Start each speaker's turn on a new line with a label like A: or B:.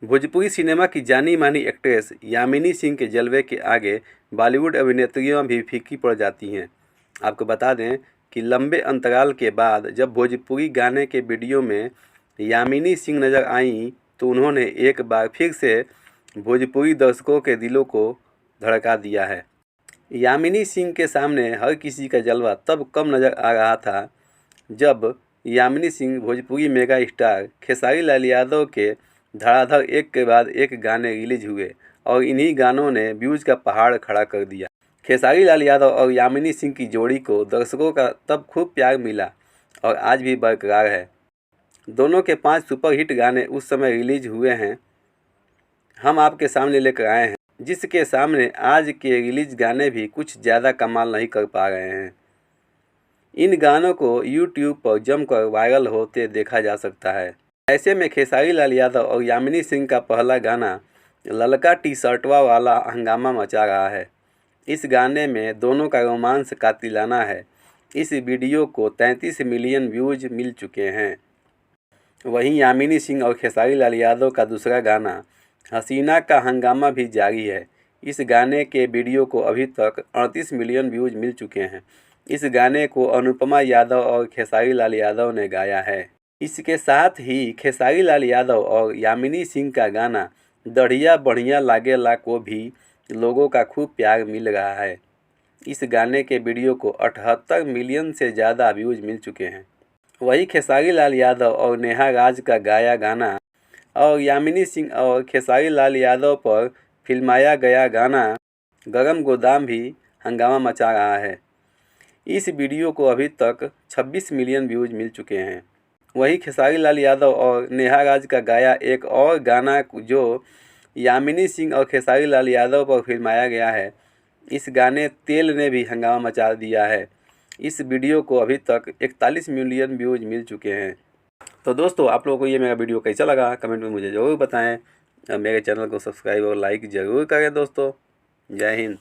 A: Bhojpuri cinema की जानी मानी एक्ट्रेस यामिनी सिंह के जलवे के आगे बॉलीवुड अभिनेत्रियां भी फीकी पड़ जाती हैं। आपको बता दें कि लंबे अंतराल के बाद जब भोजपुरी गाने के वीडियो में यामिनी सिंह नज़र आईं तो उन्होंने एक बार फिर से भोजपुरी दर्शकों के दिलों को धड़का दिया है। यामिनी सिंह के सामने हर किसी का जलवा तब कम नज़र आ रहा था जब यामिनी सिंह भोजपुरी मेगा स्टार खेसारी लाल यादव के धड़ाधड़ एक के बाद एक गाने रिलीज हुए और इन्हीं गानों ने व्यूज का पहाड़ खड़ा कर दिया। खेसारी लाल यादव और यामिनी सिंह की जोड़ी को दर्शकों का तब खूब प्यार मिला और आज भी बरकरार है। दोनों के 5 सुपरहिट गाने उस समय रिलीज हुए हैं, हम आपके सामने लेकर आए हैं, जिसके सामने आज के रिलीज गाने भी कुछ ज़्यादा कमाल नहीं कर पा रहे हैं। इन गानों को YouTube पर जमकर वायरल होते देखा जा सकता है। ऐसे में खेसारी लाल यादव और यामिनी सिंह का पहला गाना ललका टी शर्टवा वाला हंगामा मचा रहा है। इस गाने में दोनों का रोमांस कातिलाना है। इस वीडियो को 33 मिलियन व्यूज मिल चुके हैं। वहीं यामिनी सिंह और खेसारी लाल यादव का दूसरा गाना हसीना का हंगामा भी जारी है। इस गाने के वीडियो को अभी तक 38 मिलियन व्यूज मिल चुके हैं। इस गाने को अनुपमा यादव और खेसारी लाल यादव ने गाया है। इसके साथ ही खेसारी लाल यादव और यामिनी सिंह का गाना दढ़िया बढ़िया लागेला को भी लोगों का खूब प्यार मिल रहा है। इस गाने के वीडियो को 78 मिलियन से ज़्यादा व्यूज मिल चुके हैं। वहीं खेसारी लाल यादव और नेहा राज का गाया गाना और यामिनी सिंह और खेसारी लाल यादव पर फिल्माया गया गाना गरम गोदाम भी हंगामा मचा रहा है। इस वीडियो को अभी तक 26 मिलियन व्यूज मिल चुके हैं। वहीं खेसारी लाल यादव और नेहा राज का गाया एक और गाना जो यामिनी सिंह और खेसारी लाल यादव पर फिल्माया गया है, इस गाने तेल ने भी हंगामा मचा दिया है। इस वीडियो को अभी तक 41 मिलियन व्यूज मिल चुके हैं। तो दोस्तों, आप लोगों को ये मेरा वीडियो कैसा लगा कमेंट में मुझे ज़रूर बताएं। मेरे चैनल को सब्सक्राइब और लाइक ज़रूर करें दोस्तों। जय हिंद।